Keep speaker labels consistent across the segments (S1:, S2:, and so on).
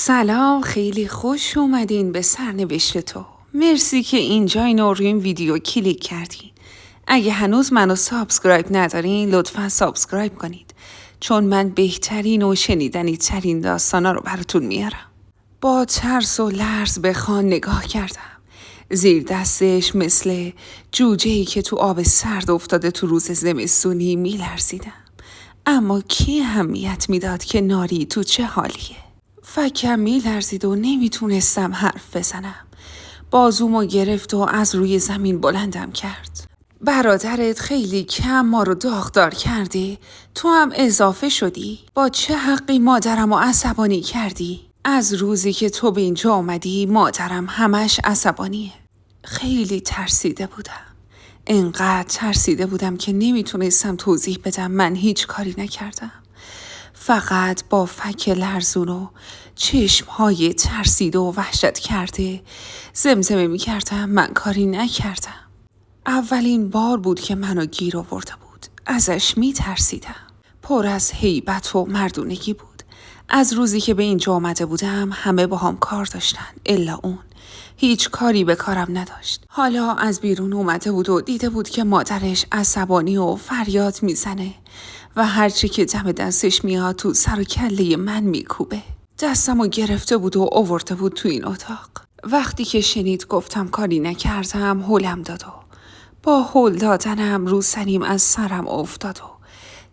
S1: سلام، خیلی خوش اومدین به سرنوشت تو. مرسی که اینجا روی این ویدیو کلیک کردین. اگه هنوز منو سابسکرایب ندارین لطفا سابسکرایب کنید، چون من بهترین و شنیدنی ترین داستانا رو براتون میارم. با ترس و لرز به خان نگاه کردم. زیر دستش مثل جوجه‌ای که تو آب سرد افتاده تو روز زمستونی میلرزیدم. اما کی اهمیت میداد که ناری تو چه حالیه؟ فکم میلرزید و نمیتونستم حرف بزنم. بازومو گرفت و از روی زمین بلندم کرد. برادرت خیلی کم ما رو داغدار کرده، تو هم اضافه شدی؟ با چه حقی مادرمو عصبانی کردی؟ از روزی که تو به اینجا آمدی مادرم همش عصبانیه. خیلی ترسیده بودم. انقدر ترسیده بودم که نمیتونستم توضیح بدم من هیچ کاری نکردم. فقط با فک لرزون و چشمهای ترسیده و وحشت کرده زمزمه میکردم من کاری نکردم. اولین بار بود که منو گیر آورده بود. ازش میترسیدم. پر از هیبت و مردونگی بود. از روزی که به اینجا آمده بودم همه با هم کار داشتن الا اون. هیچ کاری به کارم نداشت. حالا از بیرون اومده بود و دیده بود که مادرش عصبانی و فریاد میزنه و هرچی که دم دستش میاد تو سر و کله من میکوبه. دستمو گرفته بود و آورده بود تو این اتاق. وقتی که شنید گفتم کاری نکردم هولم داد و با هول دادنم رو سریم از سرم افتاد و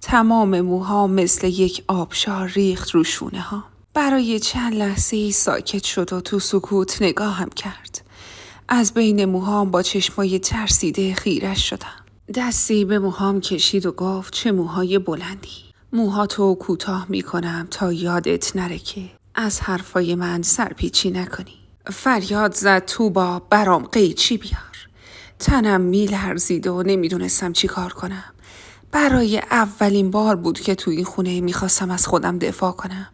S1: تمام موها مثل یک آبشار ریخت رو شونه ها. برای چند لحظه ساکت شد و تو سکوت نگاهم کرد. از بین موهام با چشمای ترسیده خیرش شدم. دستی به موهام کشید و گفت چه موهای بلندی. موهاتو کوتاه میکنم تا یادت نره که از حرفای من سرپیچی نکنی. فریاد زد توبا برام قیچی بیار. تنم میلرزید و نمیدونستم چی کار کنم. برای اولین بار بود که تو این خونه میخواستم از خودم دفاع کنم،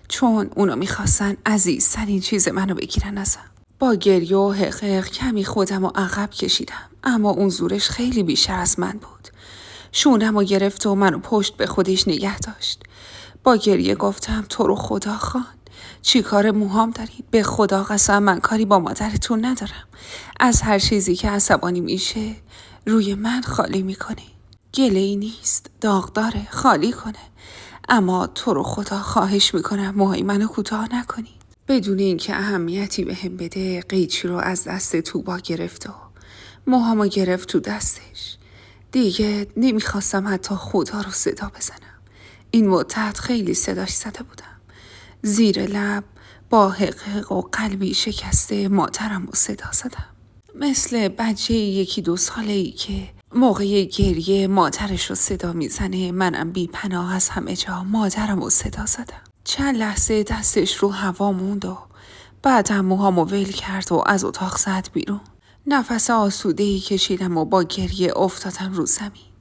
S1: چون اونا میخواستن عزیزترین چیز منو بگیرن ازم. با گریه و حقیق کمی خودم رو عقب کشیدم، اما اون زورش خیلی بیشتر از من بود. شونم رو گرفت و منو پشت به خودش نگه داشت. با گریه گفتم تو رو خدا خان، چی کار موهام داری؟ به خدا قسم من کاری با مادرتون ندارم. از هر چیزی که عصبانی میشه روی من خالی میکنه. گله‌ای نیست، داغداره، خالی کنه. اما تو رو خدا خواهش میکنم موهای منو کوتاه نکنی. بدون اینکه اهمیتی بهم بده قیچی رو از دست توبا گرفت و موهامو گرفت تو دستش. دیگه نمیخواستم حتی خدا رو صدا بزنم. این مدت خیلی صداش زده بودم. زیر لب با حقیق و قلبی شکسته مادرم رو صدا زدم. مثل بچه 1-2 ساله‌ای که موقع گریه مادرش رو صدا میزنه، منم بی پناه از همه جا مادرم رو صدا زدم. چند لحظه دستش رو هوا موند و بعدم موهامو ول کرد و از اتاق زد بیرون. نفس آسوده‌ای کشیدم و با گریه افتادم رو زمین.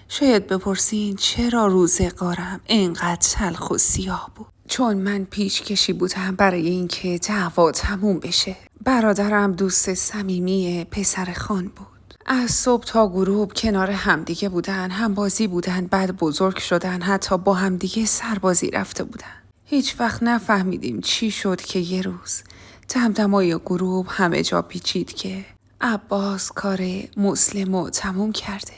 S1: شاید بپرسین چرا روزگارم اینقدر تلخ و سیاه بود؟ چون من پیشکشی بودم برای اینکه دعوا تموم بشه. برادرم دوست صمیمی پسر خان بود. از صبح تا غروب کنار همدیگه بودن، همبازی بودن، بعد بزرگ شدن، حتی با همدیگه سربازی رفته بودن. هیچ وقت نفهمیدیم چی شد که یه روز دمدمای غروب همه جا پیچید که عباس کار مسلمو تموم کرده.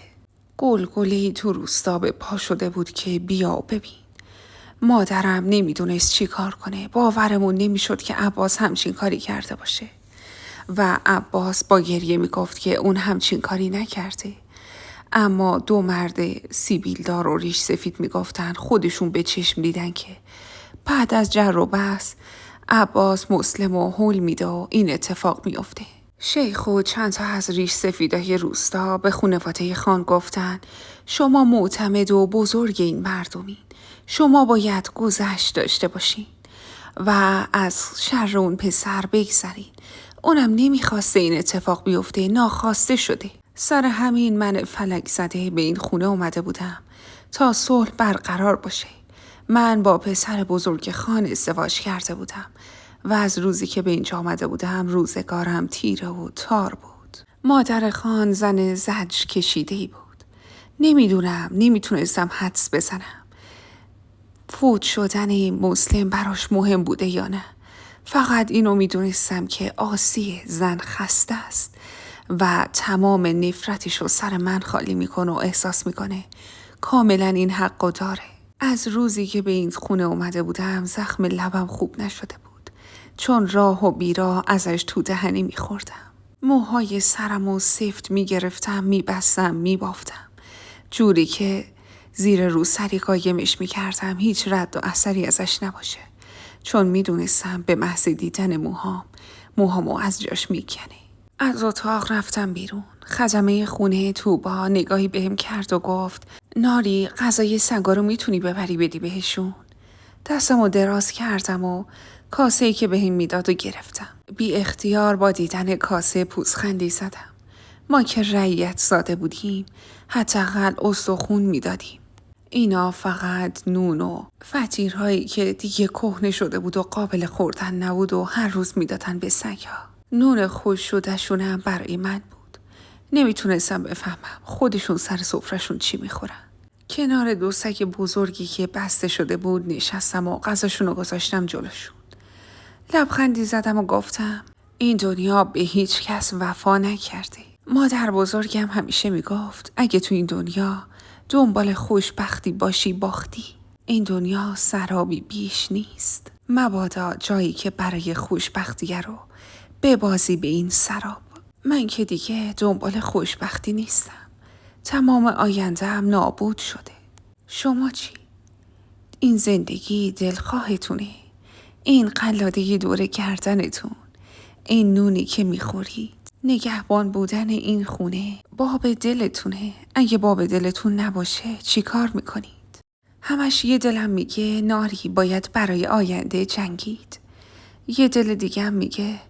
S1: گلگله‌ای تو روستا به پا شده بود که بیا و ببین. مادرم نمیدونست چی کار کنه. باورمون نمیشد که عباس همچین کاری کرده باشه. و عباس با گریه میگفت که اون همچین کاری نکرده. اما 2 مرد سیبیلدار و ریش سفید میگفتن خودشون به چشم دیدن که بعد از جر و بحث عباس مسلم و هول میده و این اتفاق میفته. شیخ و چند تا از ریش سفیدای روستا به خانواده خان گفتن شما معتمد و بزرگ این مردمین، شما باید گذشت داشته باشین و از شر اون پسر بگذرین. اونم نمیخواسته این اتفاق بیفته، ناخواسته شده. سر همین من فلک زده به این خونه اومده بودم تا صلح برقرار باشه. من با پسر بزرگ خان ازدواج کرده بودم و از روزی که به اینجا آمده بودم روزگارم تیره و تار بود. مادر خان زن زجر کشیده‌ای بود. نمیتونستم حدس بزنم فوت شدن مسلم براش مهم بوده یا نه. فقط اینو میدونستم که آسیه زن خسته است و تمام نفرتش رو سر من خالی میکنه و احساس میکنه کاملا این حقو داره. از روزی که به این خونه اومده بودم زخم لبم خوب نشده بود، چون راه و بیراه ازش تو دهنی میخوردم. موهای سرمو سفت میگرفتم، میبستم، میبافتم، جوری که زیر روسری قایمش میکردم هیچ رد و اثری ازش نباشه، چون میدونستم به محض دیدن موهامو از جاش میکنه. از اتاق رفتم بیرون. خدمه خونه توبا نگاهی بهم کرد و گفت ناری، غذای سگا رو میتونی ببری بدی بهشون؟ دستمو دراز کردم و کاسه‌ای که بهم میداد و گرفتم. بی اختیار با دیدن کاسه پوزخندی زدم. ما که رعیت زاده بودیم حداقل استخون میدادیم. اینا فقط نون و فطیرهایی که دیگه کهنه شده بود و قابل خوردن نبود و هر روز میدادن به سگ‌ها. نون خوش شده‌شون هم برای من بود. نمیتونستم بفهمم خودشون سر سفره‌شون چی میخورن. کنار دو سگ بزرگی که بسته شده بود نشستم و غذاشون رو گذاشتم جلوشون. لبخندی زدم و گفتم این دنیا به هیچ کس وفا نکرده. مادر بزرگم همیشه میگفت اگه تو این دنیا دنبال خوشبختی باشی باختی. این دنیا سرابی بیش نیست. مبادا جایی که برای خوشبختی رو ببازی به این سراب. من که دیگه دنبال خوشبختی نیستم. تمام آینده‌ام نابود شده. شما چی؟ این زندگی دلخواهتونه؟ این قلاده دور گردنتون؟ این نونی که میخورید؟ نگهبان بودن این خونه باب دلتونه؟ اگه باب دلتون نباشه چی کار میکنید؟ همش یه دلم میگه ناری باید برای آینده جنگید. یه دل دیگه هم میگه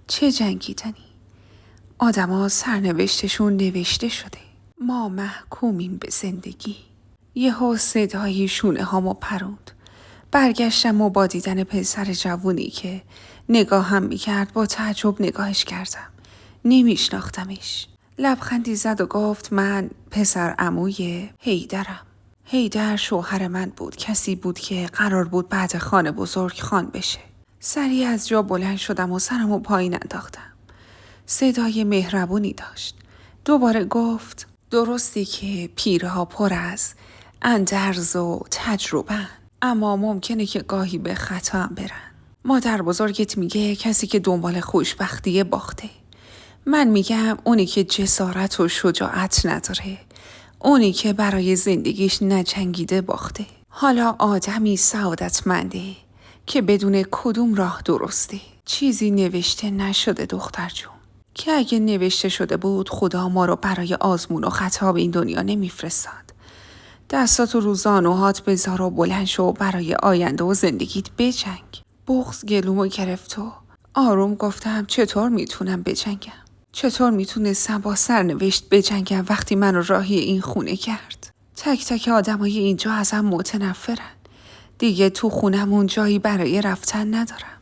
S1: چه جنگیدنی؟ آدما سرنوشتشون نوشته شده. ما محکومیم به زندگی. یهو صدای شونه هامو پروند. برگشتم و با دیدن پسر جوونی که نگاهم میکرد با تعجب نگاهش کردم. نمیشناختمش. لبخندی زد و گفت من پسر عموی حیدرم. حیدر شوهر من بود. کسی بود که قرار بود بعد خان بزرگ خان بشه. سریع از جا بلند شدم و سرمو پایین انداختم. صدای مهربونی داشت. دوباره گفت درستی که پیرها پر از اندرز و تجربه، اما ممکنه که گاهی به خطا هم برن. مادر بزرگت میگه کسی که دنبال خوشبختی باخته. من میگم اونی که جسارت و شجاعت نداره، اونی که برای زندگیش نجنگیده باخته. حالا آدمی سعادتمنده که بدون کدوم راه درسته. چیزی نوشته نشده دختر جون، که اگه نوشته شده بود خدا ما رو برای آزمون و خطا به این دنیا نمیفرستاد. دستاتو رو زانوهات بذار و بلند شو برای آینده و زندگیت بجنگ. بغض گلومو گرفت و آروم گفتم چطور میتونم بجنگم؟ چطور میتونستم با سرنوشت بجنگم وقتی منو راهی این خونه کرد؟ تک تک آدمای اینجا ازم متنفرن. دیگه تو خونمون جایی برای رفتن ندارم.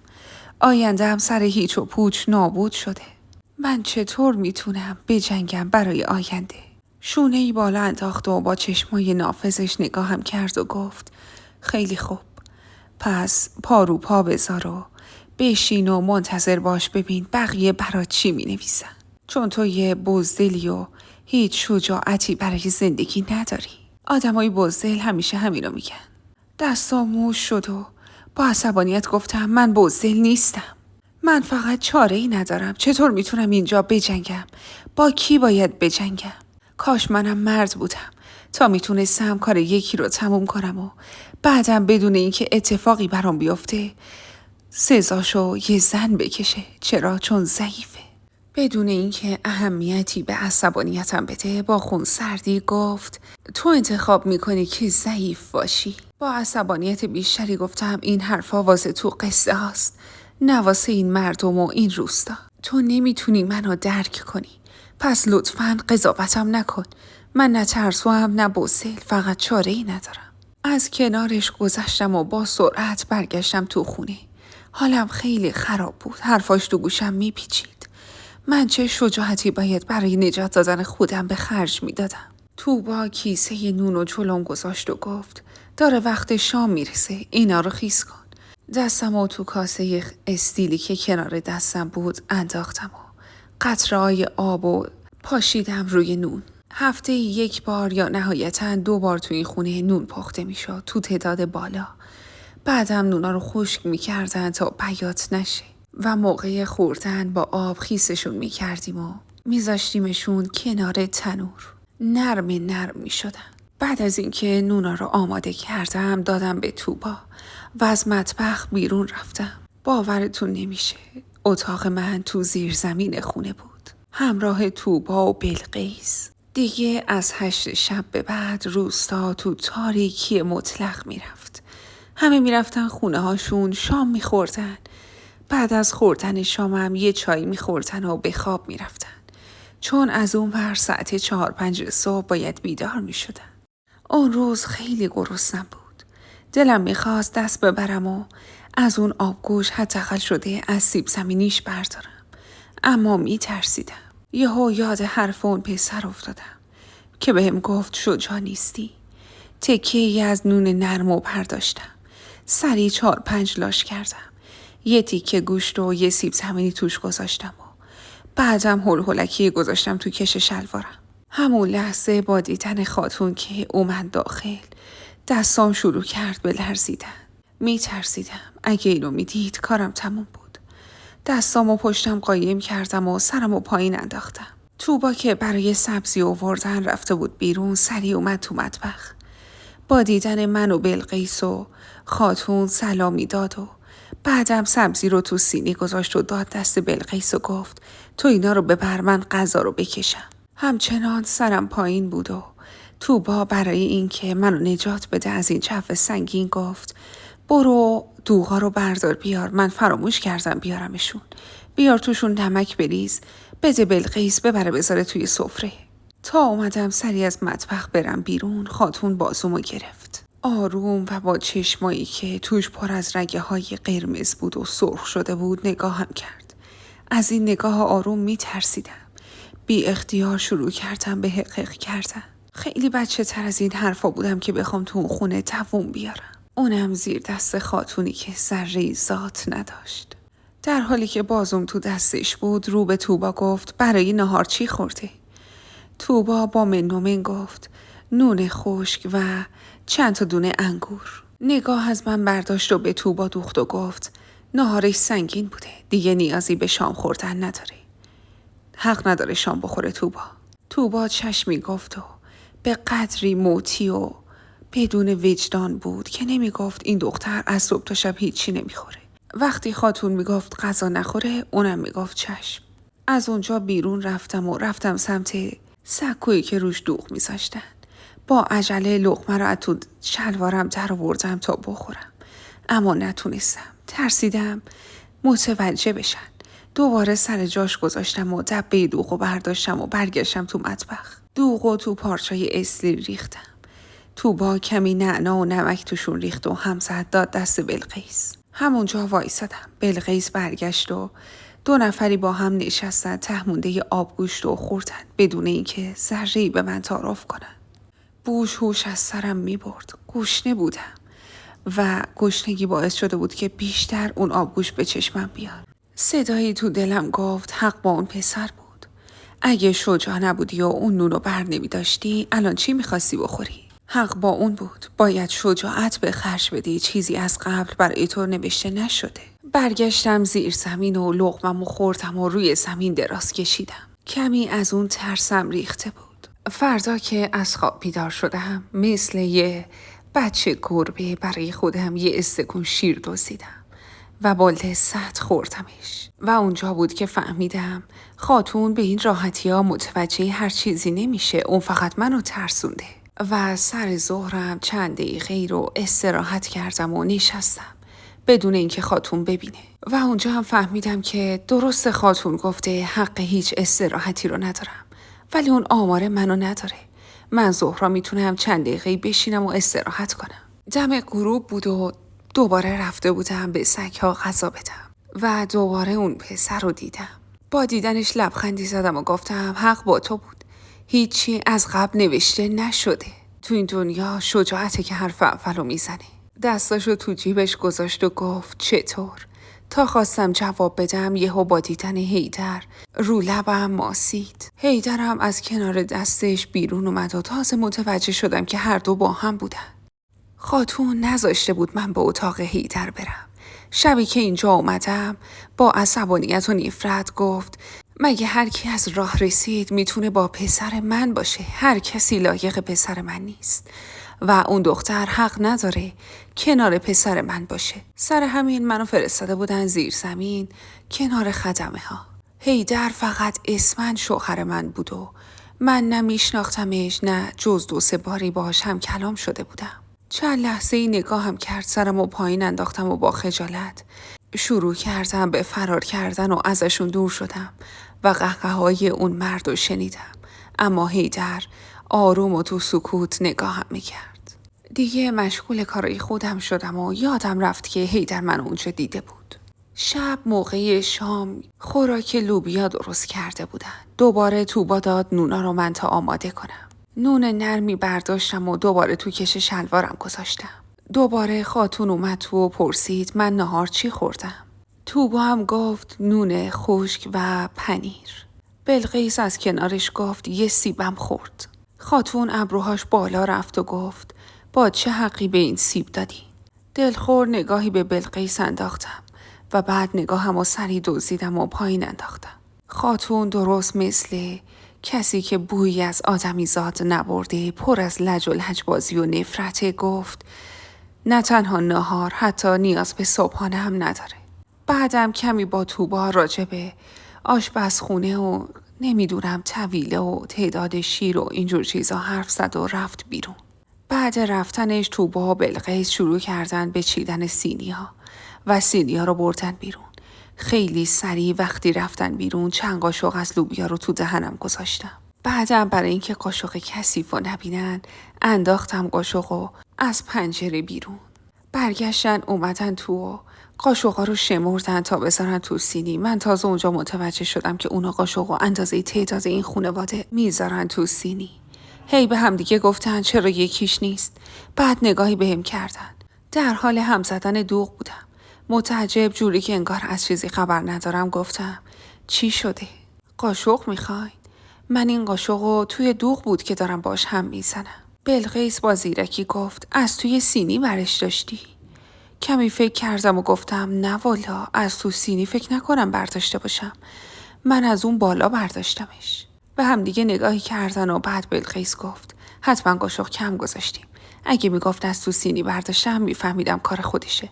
S1: آینده‌ام سر هیچ و پوچ نابود شده. من چطور میتونم بجنگم برای آینده؟ شونه‌ای بالا انداخت و با چشمای نافذش نگاهم کرد و گفت خیلی خوب، پس پا رو پا بذار و بشین و منتظر باش ببین بقیه برات چی می نویسن. چون تو یه بزدلی و هیچ شجاعتی برای زندگی نداری. آدمای بزدل همیشه همینو میگن. دستام موش شد و با عصبانیت گفتم من بزدل نیستم. من فقط چاره‌ای ندارم. چطور میتونم اینجا بجنگم؟ با کی باید بجنگم؟ کاش منم مرد بودم تا میتونستم کار یکی رو تموم کنم و بعدم بدون اینکه اتفاقی برام بیفته سزاشو یه زن بکشه. چرا؟ چون ضعیفه. بدون اینکه اهمیتی به عصبانیتم بده با خونسردی گفت تو انتخاب میکنی که ضعیف باشی. با عصبانیت بیشتری گفتم این حرفا واسه تو قصه هاست، نه واسه این مردم و این روستا. تو نمیتونی منو درک کنی، پس لطفاً قضاوتم نکن. من نه ترسوام نه بزدل، فقط چاره‌ای ندارم. از کنارش گذشتم و با سرعت برگشتم تو خونه. حالم خیلی خراب بود. حرفاش تو گوشم میپیچید. من چه شجاعتی باید برای نجات دادن خودم به خرج میدادم. توبا کیسه نون و جلوم گذاشت و گفت داره وقت شام میرسه، اینا رو خیس کن. دستم و تو کاسه استیلی که کنار دستم بود انداختم و قطره‌های آب و پاشیدم روی نون. هفته یک بار یا نهایتاً 2 بار تو این خونه نون پخته میشد تو تعداد بالا. بعدم نونا رو خشک میکردن تا بیات نشه و موقع خوردن با آب خیسشون میکردیم و میذاشتیمشون کنار تنور. نرم میشدن. بعد از اینکه نونا رو آماده کردم دادم به توبا و از مطبخ بیرون رفتم. باورتون نمیشه اتاق من تو زیر زمین خونه بود، همراه توبا و بلقیس. دیگه از 8 شب به بعد روستا تو تاریکی مطلق میرفت. همه میرفتن خونه هاشون شام میخوردن. بعد از خوردن شامم یه چای میخوردن و به خواب میرفتن، چون از اون ور ساعت 4-5 صبح باید بیدار میشدن. اون روز خیلی گرسنم بود. دلم میخواست دست ببرم و از اون آبگوش حداقل شده از سیب زمینیش بردارم، اما میترسیدم. یهو یاد حرف اون پسر افتادم که بهم گفت شجاع نیستی. تکه‌ای از نون نرم و برداشتم. سریع 4-5 لاش کردم. یه تیکه گوشت و یه سیب زمینی توش گذاشتم و بعدم هلهلکی گذاشتم تو کش شلوارم. همون لحظه با دیدن خاتون که اومد داخل دستام شروع کرد به لرزیدن. میترسیدم اگه اینو میدید کارم تموم بود. دستامو پشتم قایم کردم و سرمو پایین انداختم. توبا که برای سبزی آوردن رفته بود بیرون سریع اومد تو مطبخ. با دیدن من و بلقیس و خاتون سلامی داد و بعدم سبزی رو تو سینی گذاشت و داد دست بلقیس و گفت تو اینا رو ببر من غذا رو بکشم. همچنان سرم پایین بود و توبا برای اینکه منو نجات بده از این جو سنگین گفت برو دوغا رو بردار بیار، من فراموش کردم بیارمشون. بیار توشون نمک بریز، بده بلقیس ببره بذاره توی سفره. تا اومدم سری از مطبخ برم بیرون خاتون بازومو گرفت. آروم و با چشمایی که توش پر از رگه های قرمز بود و سرخ شده بود نگاهم کرد. از این نگاه آروم میترسیدم. بی اختیار شروع کردم به حقیق کردن. خیلی بچه تر از این حرفا بودم که بخوام تو اون خونه دووم بیارم. اونم زیر دست خاتونی که ذره ذات نداشت. در حالی که بازوم تو دستش بود رو به توبا گفت برای نهار چی خورده؟ توبا با من گفت نون خشک و چند تا دونه انگور. نگاه از من برداشت و به توبا دوخت و گفت نهارش سنگین بوده، دیگه نیازی به شام خوردن نداره. حق نداره شام بخوره توبا. توبا چشمی گفت و به قدری موتی و بدون وجدان بود که نمیگفت این دختر از صبح تا شب هیچی نمیخوره. وقتی خاتون میگفت غذا نخوره اونم میگفت چشم. از اونجا بیرون رفتم سمت سکویی که روش دوغ میذاشتن. با عجله لقمه رو از تو شلوارم در آوردم تا بخورم، اما نتونستم. ترسیدم متوجه بشن. دوباره سر جاش گذاشتم و دبه دوغو برداشتم و برگشتم تو مطبخ. دوغو تو پارچای استیل ریختم. توبا کمی نعنا و نمک توشون ریخت و همزد داد دست بلقیس. همونجا وایسادم. بلقیس برگشت و 2 نفری با هم نشستن ته مونده آبگوشت و خوردن بدون اینکه ذره‌ای به من تعارف کنن. بوش هوش از سرم میبرد. گشنه بودم و گشنگی باعث شده بود که بیشتر اون آبگوشت به چشمم بیاد. صدایی تو دلم گفت حق با اون پسر بود. اگه شجاع نبودی و اون نونو بر نمی داشتی الان چی میخواستی بخوری؟ حق با اون بود. باید شجاعت به خرج بدی. چیزی از قبل برای تو نوشته نشده. برگشتم زیر زمین و لقمه‌مو خوردم و روی زمین دراز کشیدم. کمی از اون ترسم ریخته بود. فردا که از خواب بیدار شدم مثل یه بچه گربه برای خودم یه استکون شیر دزدیدم و با لذت خوردمش. و اونجا بود که فهمیدم خاتون به این راحتی ها متوجه هر چیزی نمیشه. اون فقط منو ترسونده. و سر ظهرم چند دقیقه رو استراحت کردم و نشستم بدون اینکه خاتون ببینه. و اونجا هم فهمیدم که درست خاتون گفته حق هیچ استراحتی رو ندارم، ولی اون آمار منو نداره. من ظهرا میتونم چند دقیقه بشینم و استراحت کنم. دم غروب بود و دوباره رفته بودم به سگ‌ها غذا بدم و دوباره اون پسر رو دیدم. با دیدنش لبخندی زدم و گفتم حق با تو بود. هیچی از قبل نوشته نشده. تو این دنیا شجاعته که حرف اولو میزنه. دستاشو تو جیبش گذاشت و گفت چطور؟ تا خواستم جواب بدم یهو با دیدن حیدر رو لبم ماسید. حیدرم از کنار دستش بیرون اومد و تازه متوجه شدم که هر دو با هم بودن. خاتون نذاشته بود من به اتاق حیدر برم. شبی که اینجا اومدم با عصبانیت و نفرت گفت مگه هر کی از راه رسید میتونه با پسر من باشه؟ هر کسی لایق پسر من نیست و اون دختر حق نداره کنار پسر من باشه. سر همین منو فرستاده بودن زیر زمین کنار خدمه ها. حیدر فقط اسمن شوهر من بود و من نه میشناختمش نه جز 2-3 باری باهاش هم کلام شده بودم. چند لحظه ای نگاهم کرد، سرمو پایین انداختم و با خجالت شروع کردم به فرار کردن و ازشون دور شدم و قهقه‌های اون مرد رو شنیدم. اما حیدر آروم و تو سکوت نگاهم میکرد. دیگه مشغول کارای خودم شدم و یادم رفت که حیدر من اونجا دیده بود. شب موقع شام خوراک لوبیا درست کرده بودن. دوباره توبا داد نونا رو من تا آماده کنم. نون نرمی برداشتم و دوباره تو کش شلوارم گذاشتم. دوباره خاتون اومد تو و پرسید من نهار چی خوردم. توبا هم گفت نون خشک و پنیر. بلقیس از کنارش گفت یه سیبم خورد. خاتون ابروهاش بالا رفت و گفت با چه حقی به این سیب دادی؟ دلخور نگاهی به بلقیس انداختم و بعد نگاهمو سری دزدیدم و پایین انداختم. خاتون درست مثل کسی که بویی از آدمیزاد نبرده پر از لج و لجبازی و نفرت گفت نه تنها نهار حتی نیاز به صبحانه هم نداره. بعدم کمی با توبا راجبه آشپزخونه و نمیدونم طویله و تعداد شیر و اینجور چیزا حرف زد و رفت بیرون. بعد رفتنش توبا و بلقیس شروع کردن به چیدن سینی ها و سینی ها رو بردن بیرون. خیلی سریع وقتی رفتن بیرون چند قاشق از لوبیا رو تو دهنم گذاشتم. بعدم برای اینکه قاشق کثیف و نبینن انداختم قاشق و از پنجره بیرون. برگشتن اومدن تو و قاشقا رو شمردن تا بذارن تو سینی. من تازه اونجا متوجه شدم که اونا قاشق و اندازه تعداد این خانواده میذارن تو سینی. هی به هم دیگه گفتن چرا یکیش نیست. بعد نگاهی بهم کردن. در حال هم زدن دوغ بودم. متعجب جوری که انگار از چیزی خبر ندارم گفتم چی شده؟ قاشق میخواین؟ من این قاشقو توی دوغ بود که دارم باش هم میزنم. بلقیس با زیرکی گفت از توی سینی برش داشتی؟ کمی فکر کردم و گفتم نه والا از تو سینی فکر نکنم برداشته باشم. من از اون بالا برداشتمش. به هم دیگه نگاهی کردن و بعد بلقیس گفت حتما قاشق کم گذاشتیم. اگه میگفت از تو سینی برداشتم میفهمیدم کار خودشه.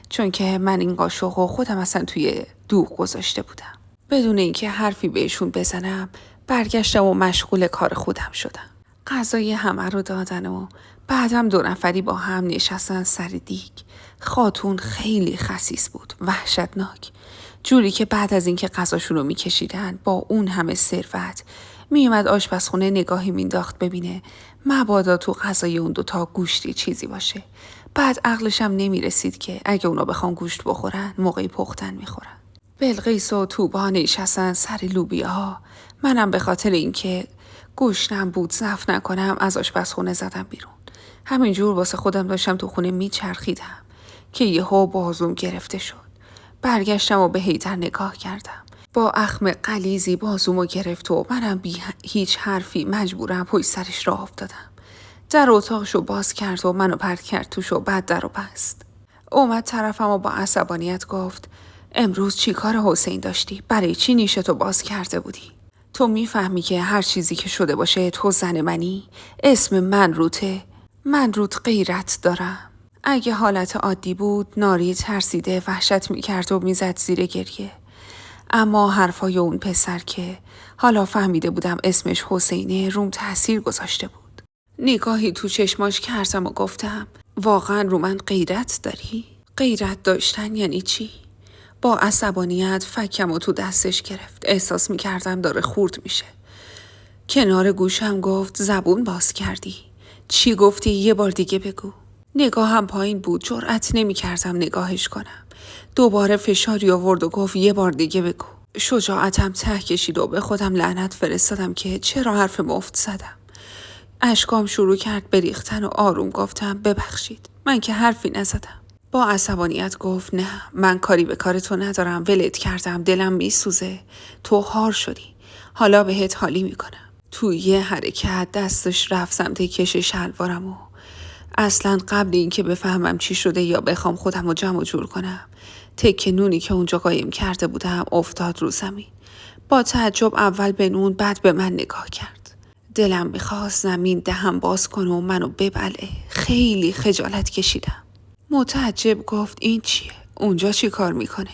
S1: چون که من این قاشق رو خودم اصلا توی دوغ گذاشته بودم. بدون اینکه حرفی بهشون بزنم برگشتم و مشغول کار خودم شدم. غذای همه رو دادن و بعدم 2 نفری با هم نشستن سر دیگ. خاتون خیلی خسیس بود، وحشتناک. جوری که بعد از اینکه غذاشون رو میکشیدن با اون همه ثروت میومد آشپزخونه نگاهی مینداخت ببینه مبادا تو غذای اون 2 گوشتی چیزی باشه. بعد عقلشم نمیرسید که اگه اونا بخوان گوشت بخورن موقعی پختن میخورن. بلقیس و توبا نشستن سر لوبیاها. منم به خاطر اینکه گوشتم بود ضعف نکنم از آشپزخونه زدم بیرون. همینجور واسه خودم داشتم تو خونه میچرخیدم که یهو بازوم گرفته شد. برگشتم و به حیدر نگاه کردم. با اخم غلیظی بازومو گرفت و منم بی هیچ حرفی مجبورم پشت سرش راه افتادم. در اتاقشو باز کرد و منو پرت کرد توش و بعد درو بست. اومد طرفم و با عصبانیت گفت امروز چی کار حسین داشتی؟ برای چی نیشتو باز کرده بودی؟ تو میفهمی که هر چیزی که شده باشه تو زن منی؟ اسم من روته؟ من روت غیرت دارم. اگه حالت عادی بود ناری ترسیده وحشت میکرد و میزد زیر گریه. اما حرفای اون پسر که حالا فهمیده بودم اسمش حسینه روم تأثیر گذاشته بود. نگاهی تو چشماش کردم و گفتم واقعا رو من غیرت داری؟ غیرت داشتن یعنی چی؟ با عصبانیت فکم و تو دستش گرفت. احساس میکردم داره خورد میشه. کنار گوشم گفت زبون باز کردی. چی گفتی؟ یه بار دیگه بگو. نگاهم پایین بود، جرأت نمیکردم نگاهش کنم. دوباره فشاری آورد و گفت یه بار دیگه بگو. شجاعتم ته کشید و به خودم لعنت فرستادم که چرا حرف مفت زدم. اشکام شروع کرد بریختن و آروم گفتم ببخشید. من که حرفی نزدم. با عصبانیت گفت نه، من کاری به کار تو ندارم، ولت کردم، دلم میسوزه، تو هار شدی، حالا بهت حالی میکنم. تو یه حرکت دستش رفت سمت کش شلوارم و اصلا قبل اینکه بفهمم چی شده یا بخوام خودم رو جمع جور کنم، تکه نونی که اونجا قایم کرده بودم افتاد رو زمین. با تعجب اول به نون، بعد به من نگاه کرد. دلم میخواست زمین دهم باز کنه و منو ببلعه. خیلی خجالت کشیدم. متعجب گفت این چیه؟ اونجا چی کار میکنه؟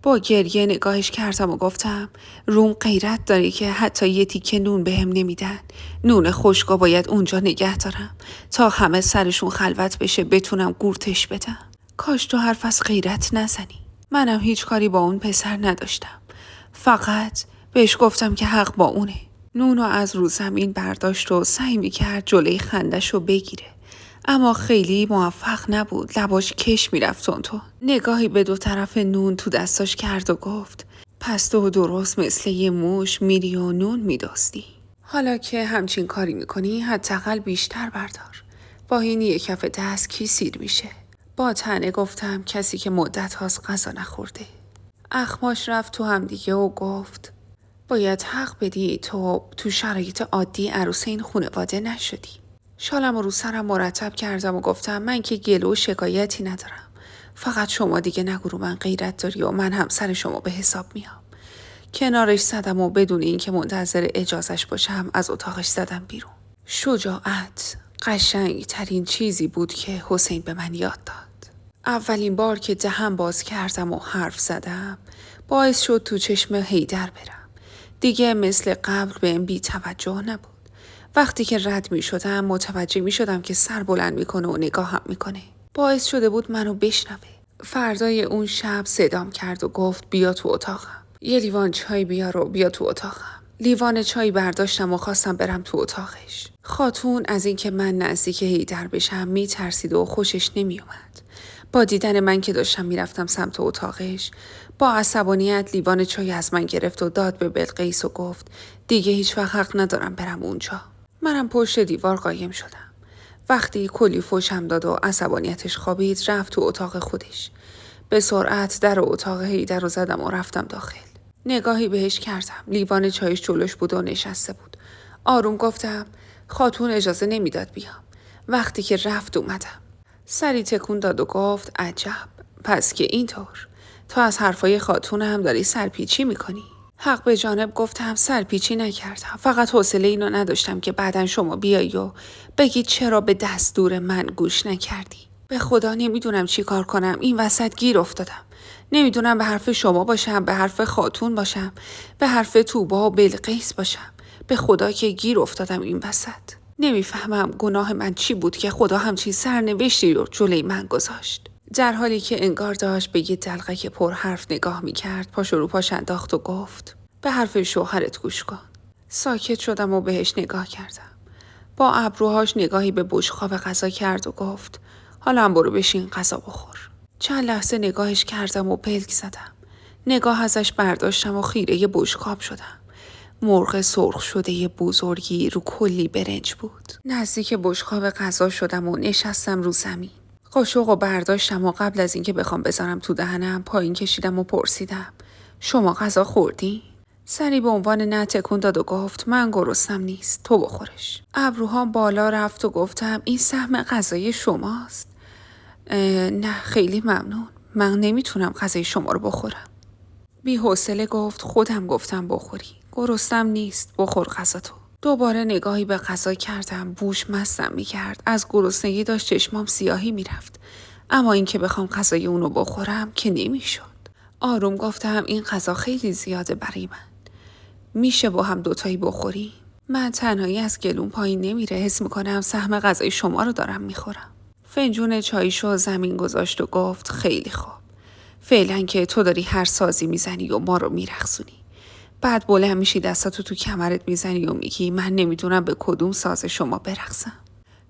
S1: با گریه نگاهش کردم و گفتم روم غیرت داری که حتی یه تیکه نون بهم نمیدن. نون خشکا باید اونجا نگه دارم تا همه سرشون خلوت بشه بتونم قورتش بدم. کاش تو حرف از غیرت نزنی. منم هیچ کاری با اون پسر نداشتم. فقط بهش گفتم که حق با اونه. نونو از رو زمین برداشت و سعی میکرد جلوی خندشو بگیره. اما خیلی موفق نبود. لباش کش میرفت تون. نگاهی به دو طرف نون تو دستاش کرد و گفت پس تو درست مثل یه موش میری و نون میداستی. حالا که همچین کاری میکنی حداقل بیشتر بردار. با این یک کف دست کی سیر میشه؟ با طعنه گفتم کسی که مدت هاست غذا نخورده. اخماش رفت تو هم دیگه و گفت باید حق بدی، تو شرایط عادی عروس این خانواده نشدی. شالم رو سرم مرتب کردم و گفتم من که گلو و شکایتی ندارم. فقط شما دیگه نگو رو من غیرت داری و من همسر شما به حساب میام. کنارش زدم و بدون اینکه منتظر اجازش باشم از اتاقش زدم بیرون. شجاعت قشنگ ترین چیزی بود که حسین به من یاد داد. اولین بار که دهن باز کردم و حرف زدم باعث شد تو چشم حیدر برم. دیگه مثل قبل بهم بی توجه نبود. وقتی که رد می شدم متوجه می شدم که سر بلند میکنه و نگاهم میکنه. باعث شده بود منو بشنوه. فردای اون شب صدام کرد و گفت بیا تو اتاقم. یه لیوان چای بیار و بیا تو اتاقم. لیوان چای برداشتم و خواستم برم تو اتاقش. خاتون از اینکه من نزدیک حیدر بشم می ترسید و خوشش نمی اومد. با دیدن من که داشتم میرفتم سمت اتاقش با عصبانیت لیوان چای از من گرفت و داد به بلقیس و گفت دیگه هیچ وقت حق ندارم برم اونجا. منم پشت دیوار قایم شدم. وقتی کلی فوشم داد و عصبانیتش خوابید رفت تو اتاق خودش. به سرعت در اتاق حیدر رو زدم و رفتم داخل. نگاهی بهش کردم. لیوان چایش جلوش بود و نشسته بود. آروم گفتم خاتون اجازه نمیداد بیام. وقتی که رفت اومدم. سری تکون داد و گفت عجب، پس که اینطور تو از حرفای خاتون هم داری سرپیچی میکنی؟ حق به جانب گفتم سرپیچی نکردم، فقط حوصله اینو نداشتم که بعدن شما بیایی و بگی چرا به دستور من گوش نکردی. به خدا نمیدونم چی کار کنم، این وسط گیر افتادم. نمیدونم به حرف شما باشم، به حرف خاتون باشم، به حرف توبا و بلقیس باشم. به خدا که گیر افتادم این وسط. نمیفهمم گناه من چی بود که خدا همچین سرنوشتی رو جلوی من گذاشت. در حالی که انگار داشت به یه دلقه که پر حرف نگاه میکرد پاش رو پاش انداخت و گفت به حرف شوهرت گوش کن. ساکت شدم و بهش نگاه کردم. با ابروهاش نگاهی به بشقاب غذا کرد و گفت حالا هم برو بشین غذا بخور. چند لحظه نگاهش کردم و پلک زدم. نگاه ازش برداشتم و خیره بشقاب شدم. مرغ سرخ شده یه بزرگی رو کلی برنج بود. نزدیک بشقاب غذا شدم و نشستم رو زمین. قاشق رو برداشتم و قبل از اینکه بخوام بذارم تو دهنم پایین کشیدم و پرسیدم شما غذا خوردی؟ سری به عنوان نه تکون داد و گفت من گرسنم نیست، تو بخورش. ابروهام بالا رفت و گفتم این سهم غذای شماست؟ نه خیلی ممنون، من نمیتونم غذای شما رو بخورم. بی حوصله گفت خودم گفتم بخوری، گرسنم نیست، بخور غذاتو. دوباره نگاهی به غذا کردم. بوش مستم میکرد. از گرسنگی داشت چشمام سیاهی میرفت. اما این که بخوام غذای اونو بخورم که نمیشد. آروم گفتم این غذا خیلی زیاده برای من. میشه با هم دوتایی بخوری؟ من تنهایی از گلوم پایین نمیره. حس میکنم سهم غذای شما رو دارم میخورم. فنجون چایشو زمین گذاشت و گفت خیلی خوب. فعلا که تو داری هر سازی میزنی و ما رو میرقصونی. بعد بلند میشی دستاتو تو کمرت میزنی و میگی من نمیدونم به کدوم ساز شما برقصم.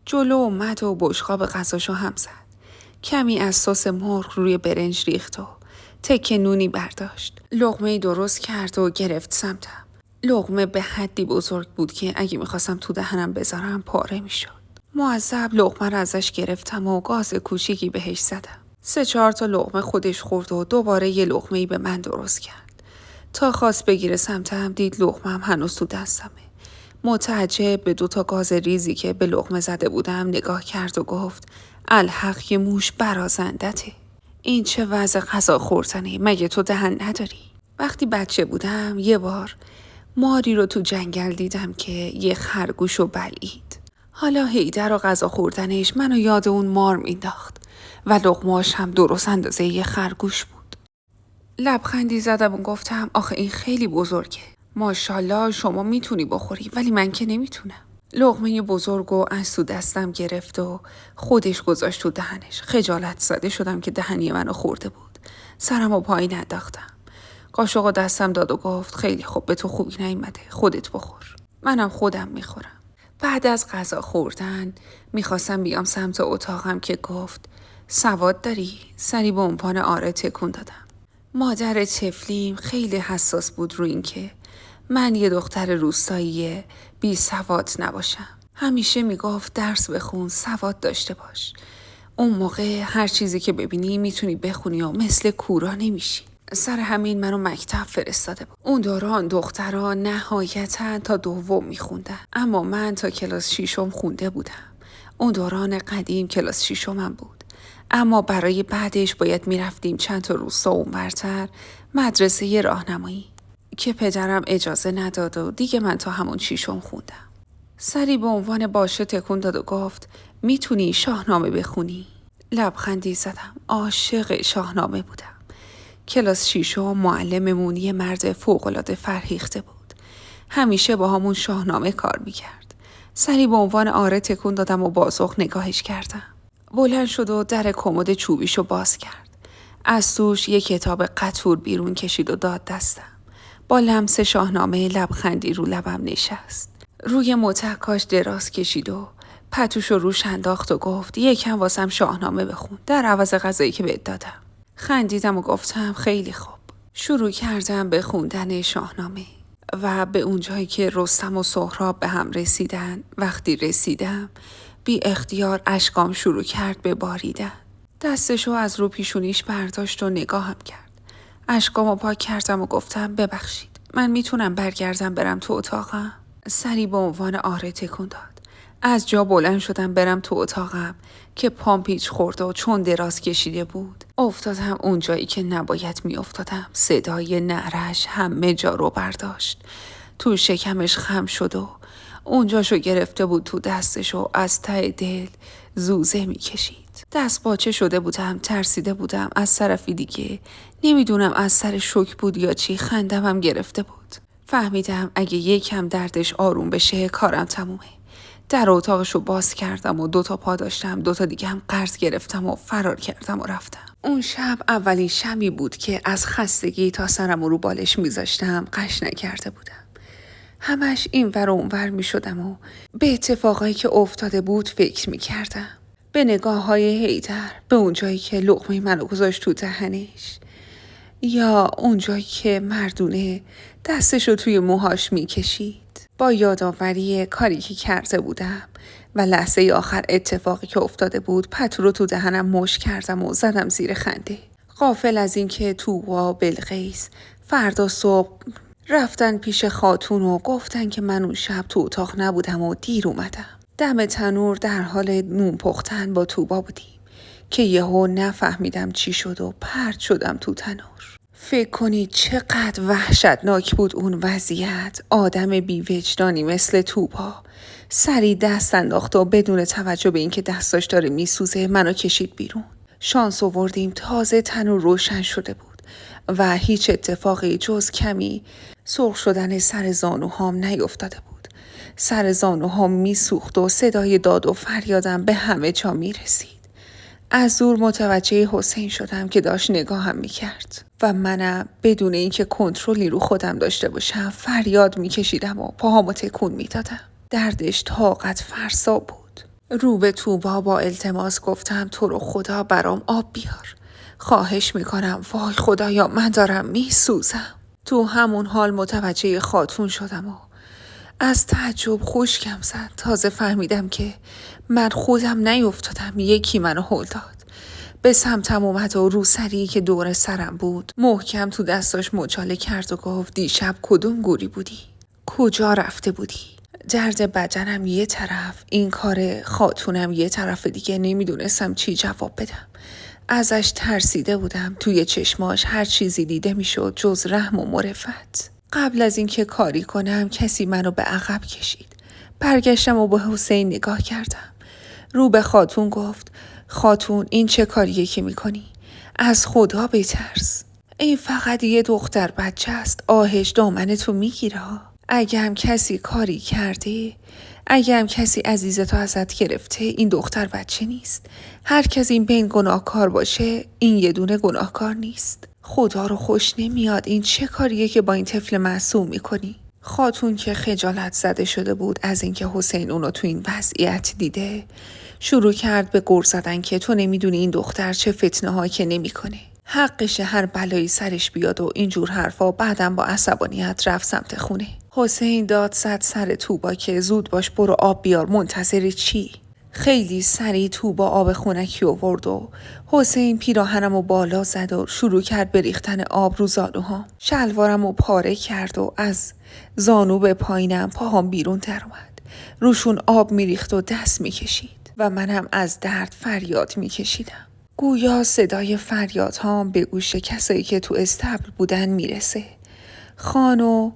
S1: جلو اومد و بشقاب غذاشو هم زد. کمی از سس مرغ روی برنج ریخت و تکه نونی برداشت. لقمه درست کرد و گرفت سمتم. لقمه به حدی بزرگ بود که اگه میخواستم تو دهنم بذارم پاره میشد. معذب لقمه را ازش گرفتم و گاز کوچیکی بهش زدم. 3-4 تا لقمه خودش خورد و دوباره یه لقمه‌ای به من درست کرد. تا خواست بگیره سمتم دید لقمه‌ام هنوز تو دستمه. متعجب به 2 تا گاز ریزی که به لقمه زده بودم نگاه کرد و گفت الحق که موش برازندته. این چه وضع غذا خوردنه؟ مگه تو دهن نداری؟ وقتی بچه بودم یه بار ماری رو تو جنگل دیدم که یه خرگوش رو بلعید. حالا هیدر و غذا خوردنش منو یاد اون مار مینداخت و لقمه‌اش هم درست اندازه یه خرگوش بود. لبخندی زدم و گفتم آخه این خیلی بزرگه. ماشاءالله شما میتونی بخوری ولی من که نمیتونم. لقمه بزرگو از تو دستم گرفت و خودش گذاشت تو دهنش. خجالت زده شدم که دهنی منو خورده بود. سرمو پایین انداختم. قاشقو دستم داد و گفت خیلی خوب، به تو خوبی نیومده، خودت بخور. منم خودم میخورم. بعد از غذا خوردن میخواستم بیام سمت اتاقم که گفت سواد داری؟ سری به عنوان آره تکون دادم. مادر طفلیم خیلی حساس بود رو این که من یه دختر روستایی بی سواد نباشم. همیشه میگفت درس بخون، سواد داشته باش. اون موقع هر چیزی که ببینی میتونی بخونی و مثل کورا نمیشی. سر همین منو مکتب فرستاده بود. اون دوران دخترها نهایتاً تا 2 میخوندن، اما من تا کلاس 6 خونده بودم. اون دوران قدیم کلاس 6 بود، اما برای بعدش باید میرفتیم چند تا روستا اونورتر مدرسه راهنمایی که پدرم اجازه نداد و دیگه من تا همون 6 خوندم. سری به عنوان باشه تکون داد و گفت میتونی شاهنامه بخونی؟ لبخندی زدم. عاشق شاهنامه بودم. کلاس 6 معلممون یه مرد فوق‌العاده فرهیخته بود. همیشه با همون شاهنامه کار میکرد. سری به عنوان آره تکون دادم و بازوق نگاهش کردم. بلند شد و در کمد چوبیشو باز کرد. از توش یه کتاب قطور بیرون کشید و داد دستم. با لمس شاهنامه لبخندی رو لبم نشست. روی متکاش دراز کشید و پتوشو روش انداخت و گفت یکم واسم شاهنامه بخون در عوض غذایی که بهت دادم. خندیدم و گفتم خیلی خوب. شروع کردم به خوندن شاهنامه و به اونجایی که رستم و سهراب به هم رسیدن. وقتی رسیدم بی اختیار اشکام شروع کرد به باریدن. دستشو از رو پیشونیش برداشت و نگاهم کرد. اشکامو پاک کردم و گفتم ببخشید، من میتونم برگردم برم تو اتاقم؟ سری به عنوان آره تکون داد. از جا بلند شدم برم تو اتاقم که پام پیچ خورد و چون دراز کشیده بود افتادم اونجایی که نباید می افتادم. صدای نعرش همه جا رو برداشت. تو شکمش خم شد و اونجاشو گرفته بود تو دستش و از ته دل زوزه می کشید. دست باچه شده بودم، ترسیده بودم. از طرفی دیگه نمیدونم از سر شوک بود یا چی خندمم گرفته بود. فهمیدم اگه یکم دردش آروم بشه کارم تمومه. در اتاقشو باز کردم و 2 تا پا داشتم، 2 تا دیگه هم قرض گرفتم و فرار کردم و رفتم. اون شب اولین شبی بود که از خستگی تا سرم رو بالش میذاشتم قش نکرده بودم. همش این ور و اون ور می شدم و به اتفاقایی که افتاده بود فکر می کردم. به نگاه های هیدر، به اونجایی که لقمه منو گذاشت تو دهنش، یا اونجایی که مردونه دستشو توی موهاش می کشید. با یادآوری کاری که کرده بودم و لحظه آخر اتفاقی که افتاده بود پتو رو تو دهنم مشت کردم و زدم زیر خنده. غافل از این که توبا و بلقیس فردا صبح رفتن پیش خاتون و گفتن که من اون شب تو اتاق نبودم و دیر اومدم. دم تنور در حال نون پختن با توبا بودیم که یهو نفهمیدم چی شد و پرت شدم تو تنور. فکر کنید چقدر وحشتناک بود اون وضعیت. آدم بی‌وجدانی مثل توبا سری دست انداخت و بدون توجه به اینکه دستاش داره میسوزه منو کشید بیرون. شانس آوردیم تازه تنور روشن شده بود و هیچ اتفاقی جز کمی سرخ شدن سر زانوهام نیفتاده بود. سر زانوهام میسوخت و صدای داد و فریادم به همه جا میرسید. از دور متوجه حسین شدم که داشت نگاهم میکرد و منم بدون اینکه کنترلی رو خودم داشته باشم فریاد میکشیدم و پاهامو تکون میدادم. دردش طاقت فرسا بود. رو به توبا با التماس گفتم تو رو خدا برام آب بیار. خواهش میکنم. وای خدایا من دارم میسوزم. تو همون حال متوجه خاتون شدم و از تعجب خشکم زد. تازه فهمیدم که من خودم نیفتادم، یکی منو هل داد. به سمتم اومد و روسری که دور سرم بود محکم تو دستاش مچاله کرد و گفت دیشب کدوم گوری بودی؟ کجا رفته بودی؟ درد بدنم یه طرف، این کار خاتونم یه طرف دیگه. نمیدونستم چی جواب بدم. ازش ترسیده بودم. توی چشماش هر چیزی دیده میشد جز رحم و معرفت. قبل از اینکه کاری کنم کسی منو به عقب کشید. برگشتم و به حسین نگاه کردم. رو به خاتون گفت خاتون این چه کاریه که میکنی؟ از خدا بترس. این فقط یه دختر بچه است. آهش دامنتو میگیره. اگه هم کسی کاری کرده، اگه هم کسی عزیزتو ازت گرفته، این دختر بچه نیست. هر کس این بین گناهکار باشه، این یه دونه گناهکار نیست. خدا رو خوش نمیاد. این چه کاریه که با این طفل معصوم میکنی؟ خاتون که خجالت زده شده بود از اینکه حسین اونو تو این وضعیت دیده، شروع کرد به غر زدن که تو نمیدونی این دختر چه فتنه ها که نمیکنه. حقشه هر بلایی سرش بیاد و اینجور حرفا. بعدم با عصبانیت رفت سمت خونه. حسین داد زد سر توبا که زود باش برو آب بیار. منتظر چی؟ خیلی سریع توبا آب خنکی آورد و حسین پیراهنمو بالا زد و شروع کرد به ریختن آب رو زانوها. شلوارمو پاره کرد و از زانو به پایینم پاهام بیرون در اومد. روشون آب میریخت و دست میکشید و منم از درد فریاد میکشیدم. گویا صدای فریادهام به گوش کسایی که تو استبل بودن میرسه. خان و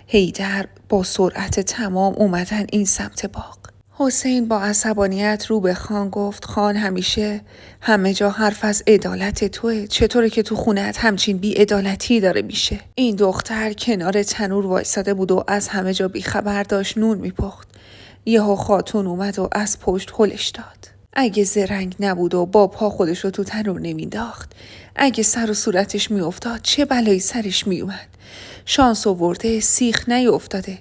S1: حیدر با سرعت تمام اومدن این سمت باغ. حسین با عصبانیت رو به خان گفت خان همیشه همه جا حرف از عدالت توه. چطوره که تو خونت همچین بی عدالتی داره میشه؟ این دختر کنار تنور وایساده بود و از همه جا بیخبر داشت نون میپخت. یهو خاتون اومد و از پشت هلش داد. اگه زرنگ نبود و با پا خودش رو تو تنور نمینداخت، اگه سر و صورتش میافتاد چه بلایی سرش میومد؟ شانس آورده سیخ نیافتاده،